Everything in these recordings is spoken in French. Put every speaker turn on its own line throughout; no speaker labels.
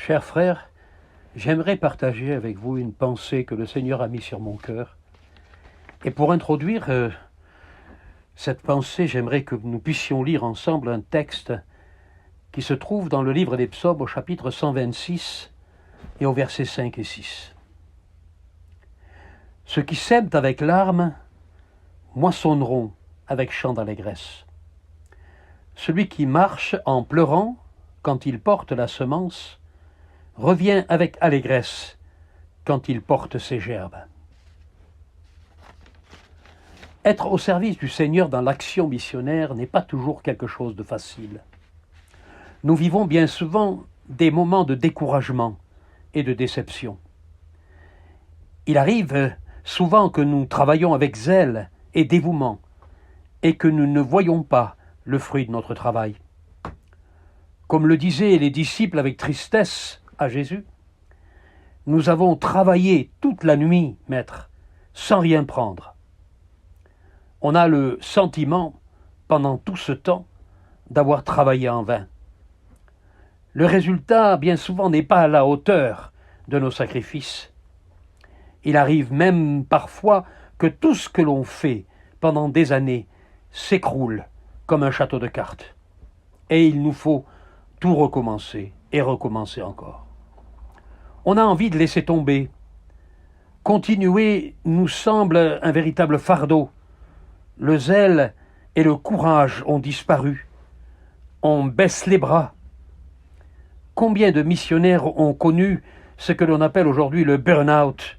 Chers frères, j'aimerais partager avec vous une pensée que le Seigneur a mise sur mon cœur. Et pour introduire cette pensée, j'aimerais que nous puissions lire ensemble un texte qui se trouve dans le livre des Psaumes au chapitre 126 et au versets 5 et 6. Ceux qui sèment avec larmes moissonneront avec chant d'allégresse. Celui qui marche en pleurant quand il porte la semence revient avec allégresse quand il porte ses gerbes. Être au service du Seigneur dans l'action missionnaire n'est pas toujours quelque chose de facile. Nous vivons bien souvent des moments de découragement et de déception. Il arrive souvent que nous travaillons avec zèle et dévouement et que nous ne voyons pas le fruit de notre travail. Comme le disaient les disciples avec tristesse à Jésus, « Nous avons travaillé toute la nuit, Maître, sans rien prendre. » On a le sentiment, pendant tout ce temps, d'avoir travaillé en vain. Le résultat, bien souvent, n'est pas à la hauteur de nos sacrifices. Il arrive même parfois que tout ce que l'on fait pendant des années s'écroule comme un château de cartes. Et il nous faut tout recommencer et recommencer encore. On a envie de laisser tomber. Continuer nous semble un véritable fardeau. Le zèle et le courage ont disparu. On baisse les bras. Combien de missionnaires ont connu ce que l'on appelle aujourd'hui le burn-out,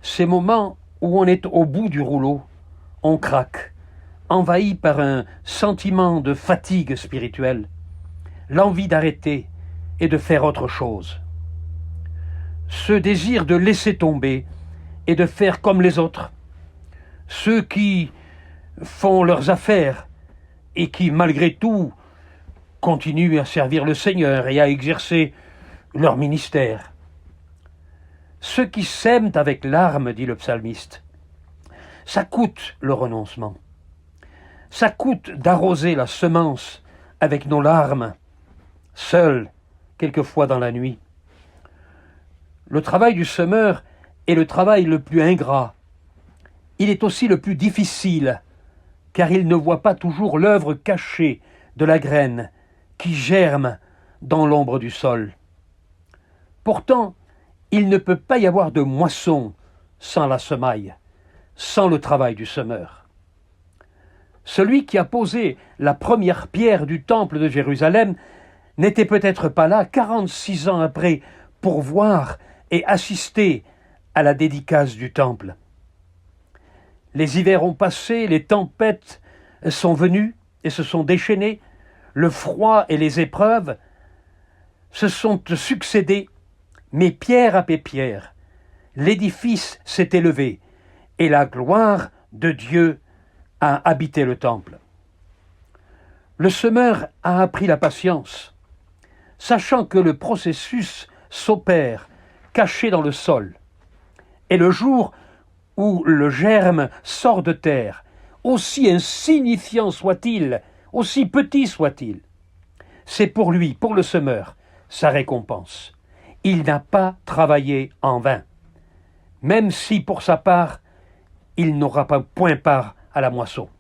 ces moments où on est au bout du rouleau, on craque, envahi par un sentiment de fatigue spirituelle, l'envie d'arrêter et de faire autre chose. Ce désir de laisser tomber et de faire comme les autres, ceux qui font leurs affaires et qui, malgré tout, continuent à servir le Seigneur et à exercer leur ministère. Ceux qui sèment avec larmes, dit le psalmiste, ça coûte le renoncement. Ça coûte d'arroser la semence avec nos larmes, seuls, quelquefois dans la nuit. Le travail du semeur est le travail le plus ingrat. Il est aussi le plus difficile, car il ne voit pas toujours l'œuvre cachée de la graine qui germe dans l'ombre du sol. Pourtant, il ne peut pas y avoir de moisson sans la semaille, sans le travail du semeur. Celui qui a posé la première pierre du temple de Jérusalem n'était peut-être pas là 46 ans après pour voir et assister à la dédicace du temple. Les hivers ont passé, les tempêtes sont venues et se sont déchaînées, le froid et les épreuves se sont succédés, mais pierre après pierre, l'édifice s'est élevé et la gloire de Dieu a habité le temple. Le semeur a appris la patience, sachant que le processus s'opère caché dans le sol. Et le jour où le germe sort de terre, aussi insignifiant soit-il, aussi petit soit-il, c'est pour lui, pour le semeur, sa récompense. Il n'a pas travaillé en vain, même si pour sa part, il n'aura pas point part à la moisson.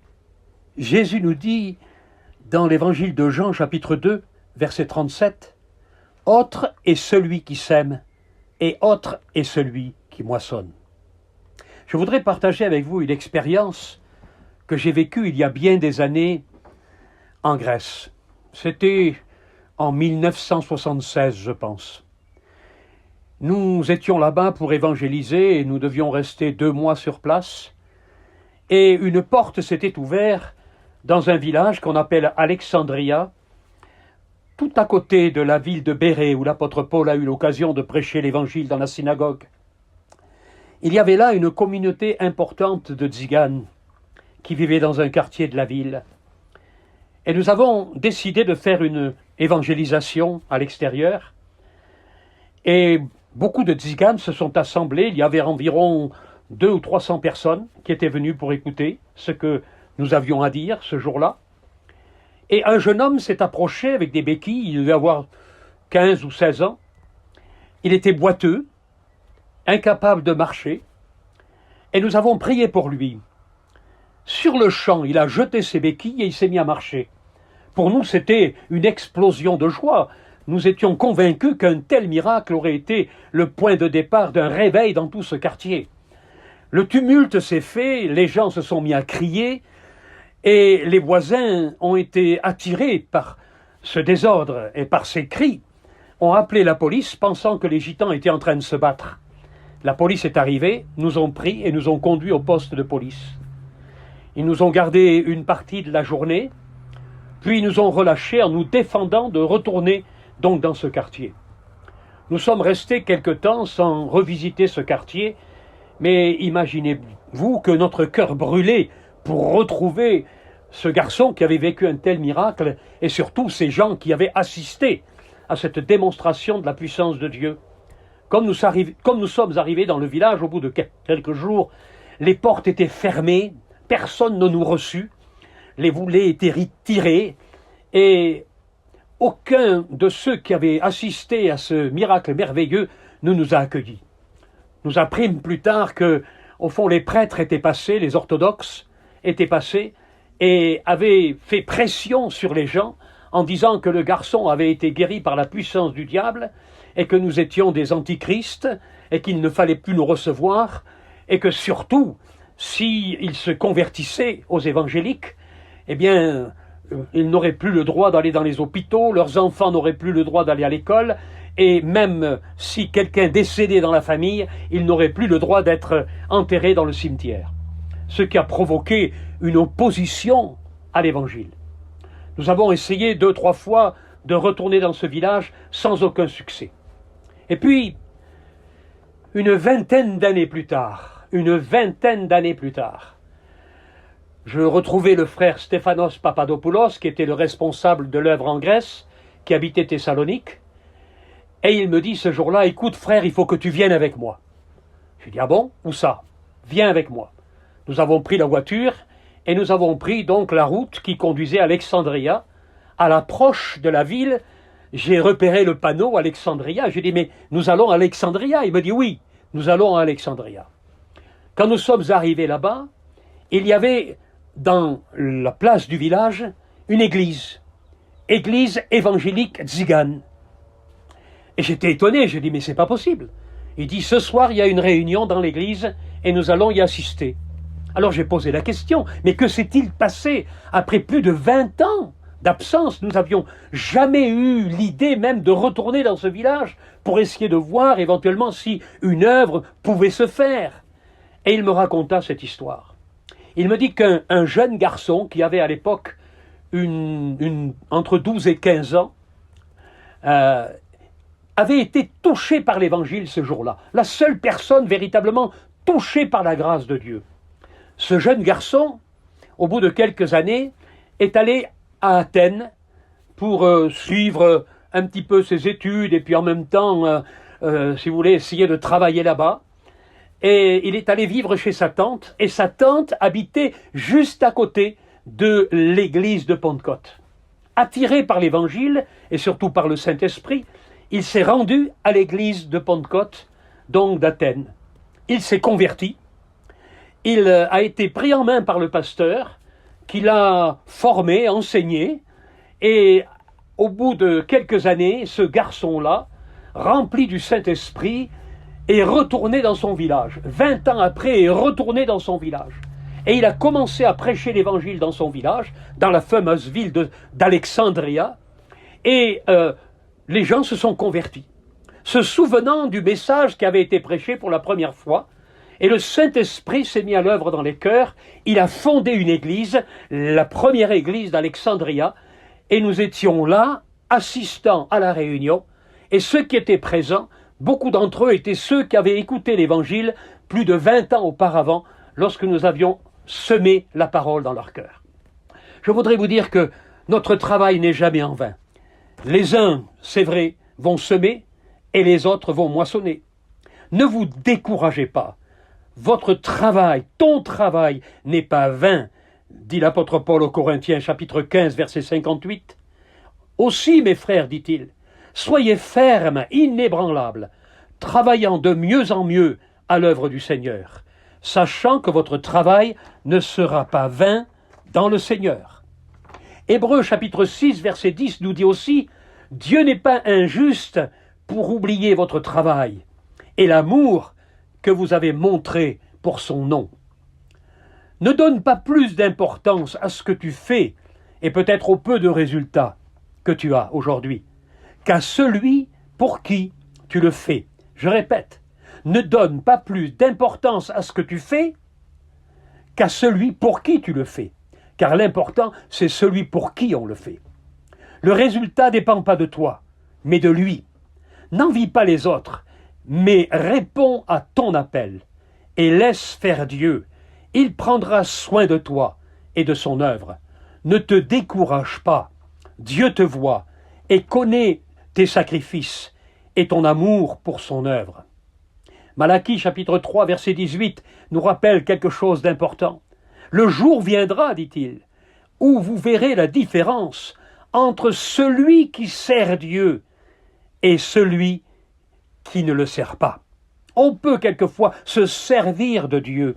Jésus nous dit dans l'évangile de Jean, chapitre 2, verset 37, « Autre est celui qui sème, et autre est celui qui moissonne. » Je voudrais partager avec vous une expérience que j'ai vécue il y a bien des années en Grèce. C'était en 1976, je pense. Nous étions là-bas pour évangéliser et nous devions rester 2 mois sur place. Et une porte s'était ouverte dans un village qu'on appelle Alexandria, tout à côté de la ville de Bérée, où l'apôtre Paul a eu l'occasion de prêcher l'évangile dans la synagogue. Il y avait là une communauté importante de tziganes qui vivaient dans un quartier de la ville. Et nous avons décidé de faire une évangélisation à l'extérieur. Et beaucoup de tziganes se sont assemblés. Il y avait environ 200 ou 300 personnes qui étaient venues pour écouter ce que nous avions à dire ce jour-là. Et un jeune homme s'est approché avec des béquilles, il devait avoir 15 ou 16 ans, Il était boiteux, incapable de marcher, et nous avons prié pour lui. Sur le champ, il a jeté ses béquilles et il s'est mis à marcher. Pour nous, c'était une explosion de joie. Nous étions convaincus qu'un tel miracle aurait été le point de départ d'un réveil dans tout ce quartier. Le tumulte s'est fait, les gens se sont mis à crier, et les voisins ont été attirés par ce désordre et par ces cris, ont appelé la police pensant que les gitans étaient en train de se battre. La police est arrivée, nous ont pris et nous ont conduits au poste de police. Ils nous ont gardés une partie de la journée, puis ils nous ont relâchés en nous défendant de retourner donc dans ce quartier. Nous sommes restés quelque temps sans revisiter ce quartier, mais imaginez-vous que notre cœur brûlait pour retrouver ce garçon qui avait vécu un tel miracle et surtout ces gens qui avaient assisté à cette démonstration de la puissance de Dieu. Comme nous sommes arrivés dans le village au bout de quelques jours, les portes étaient fermées, personne ne nous reçut, les volets étaient retirés et aucun de ceux qui avaient assisté à ce miracle merveilleux ne nous a accueillis. Nous apprîmes plus tard que, au fond, les prêtres étaient passés, les orthodoxes étaient passés et avaient fait pression sur les gens en disant que le garçon avait été guéri par la puissance du diable et que nous étions des antichrists et qu'il ne fallait plus nous recevoir et que surtout, s'ils se convertissaient aux évangéliques, eh bien, ils n'auraient plus le droit d'aller dans les hôpitaux, leurs enfants n'auraient plus le droit d'aller à l'école, et même si quelqu'un décédait dans la famille, il n'aurait plus le droit d'être enterré dans le cimetière. Ce qui a provoqué une opposition à l'évangile. Nous avons essayé 2-3 fois de retourner dans ce village sans aucun succès. Et puis, une vingtaine d'années plus tard, je retrouvais le frère Stéphanos Papadopoulos, qui était le responsable de l'œuvre en Grèce, qui habitait Thessalonique, et il me dit ce jour-là, écoute frère, il faut que tu viennes avec moi. Je lui dis, ah bon, où ça? Viens avec moi. Nous avons pris la voiture, et nous avons pris donc la route qui conduisait à Alexandria. À l'approche de la ville, j'ai repéré le panneau Alexandria, j'ai dit, mais nous allons à Alexandria. Il me dit, oui, nous allons à Alexandria. Quand nous sommes arrivés là-bas, il y avait dans la place du village une église évangélique tzigane. Et j'étais étonné, je dis mais c'est pas possible. Il dit ce soir il y a une réunion dans l'église et nous allons y assister. Alors j'ai posé la question, mais que s'est-il passé après plus de 20 ans d'absence? Nous n'avions jamais eu l'idée même de retourner dans ce village pour essayer de voir éventuellement si une œuvre pouvait se faire. Et il me raconta cette histoire. Il me dit qu'un jeune garçon qui avait à l'époque entre 12 et 15 ans avait été touché par l'évangile ce jour-là. La seule personne véritablement touchée par la grâce de Dieu. Ce jeune garçon, au bout de quelques années, est allé à Athènes pour suivre un petit peu ses études et puis en même temps, si vous voulez, essayer de travailler là-bas. Et il est allé vivre chez sa tante, et sa tante habitait juste à côté de l'église de Pentecôte. Attiré par l'évangile, et surtout par le Saint-Esprit, il s'est rendu à l'église de Pentecôte, donc d'Athènes. Il s'est converti, il a été pris en main par le pasteur, qui l'a formé, enseigné, et au bout de quelques années, ce garçon-là, rempli du Saint-Esprit, est retourné dans son village. 20 ans après, est retourné dans son village. Et il a commencé à prêcher l'évangile dans son village, dans la fameuse ville d'Alexandria, et les gens se sont convertis, se souvenant du message qui avait été prêché pour la première fois, et le Saint-Esprit s'est mis à l'œuvre dans les cœurs. Il a fondé une église, la première église d'Alexandria, et nous étions là, assistant à la réunion, et ceux qui étaient présents, beaucoup d'entre eux étaient ceux qui avaient écouté l'évangile plus de 20 ans auparavant, lorsque nous avions semé la parole dans leur cœur. Je voudrais vous dire que notre travail n'est jamais en vain. Les uns, c'est vrai, vont semer et les autres vont moissonner. Ne vous découragez pas. Votre travail, ton travail n'est pas vain, dit l'apôtre Paul aux Corinthiens, chapitre 15, verset 58. Aussi, mes frères, dit-il, soyez fermes, inébranlables, travaillant de mieux en mieux à l'œuvre du Seigneur, sachant que votre travail ne sera pas vain dans le Seigneur. Hébreux chapitre 6, verset 10 nous dit aussi « Dieu n'est pas injuste pour oublier votre travail et l'amour que vous avez montré pour son nom. » Ne donne pas plus d'importance à ce que tu fais et peut-être au peu de résultats que tu as aujourd'hui qu'à celui pour qui tu le fais. Je répète, ne donne pas plus d'importance à ce que tu fais qu'à celui pour qui tu le fais. Car l'important, c'est celui pour qui on le fait. Le résultat ne dépend pas de toi, mais de lui. N'envie pas les autres, mais réponds à ton appel et laisse faire Dieu. Il prendra soin de toi et de son œuvre. Ne te décourage pas. Dieu te voit et connaît tes sacrifices et ton amour pour son œuvre. Malachie chapitre 3 verset 18 nous rappelle quelque chose d'important. Le jour viendra, dit-il, où vous verrez la différence entre celui qui sert Dieu et celui qui ne le sert pas. On peut quelquefois se servir de Dieu.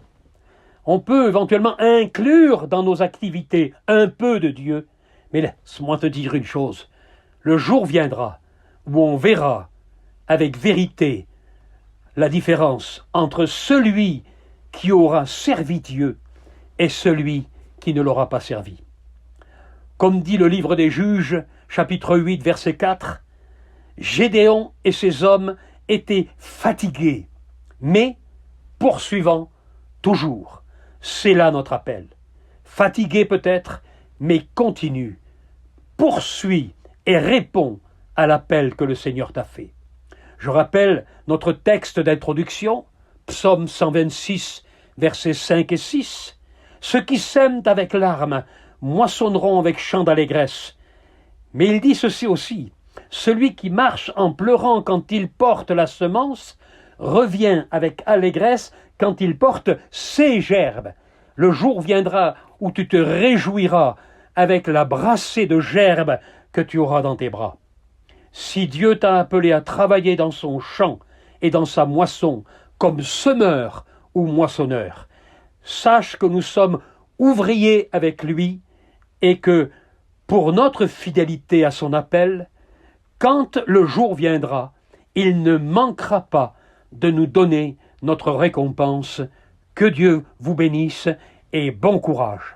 On peut éventuellement inclure dans nos activités un peu de Dieu. Mais laisse-moi te dire une chose. Le jour viendra où on verra avec vérité la différence entre celui qui aura servi Dieu et celui qui ne l'aura pas servi. Comme dit le livre des Juges, chapitre 8, verset 4, « Gédéon et ses hommes étaient fatigués, mais poursuivants toujours. » C'est là notre appel. Fatigué peut-être, mais continue. Poursuis et réponds à l'appel que le Seigneur t'a fait. Je rappelle notre texte d'introduction, Psaume 126, versets 5 et 6. « Ceux qui sèment avec larmes moissonneront avec chant d'allégresse. » Mais il dit ceci aussi, « Celui qui marche en pleurant quand il porte la semence, revient avec allégresse quand il porte ses gerbes. Le jour viendra où tu te réjouiras avec la brassée de gerbes que tu auras dans tes bras. » Si Dieu t'a appelé à travailler dans son champ et dans sa moisson comme semeur ou moissonneur, sache que nous sommes ouvriers avec lui et que, pour notre fidélité à son appel, quand le jour viendra, il ne manquera pas de nous donner notre récompense. Que Dieu vous bénisse et bon courage.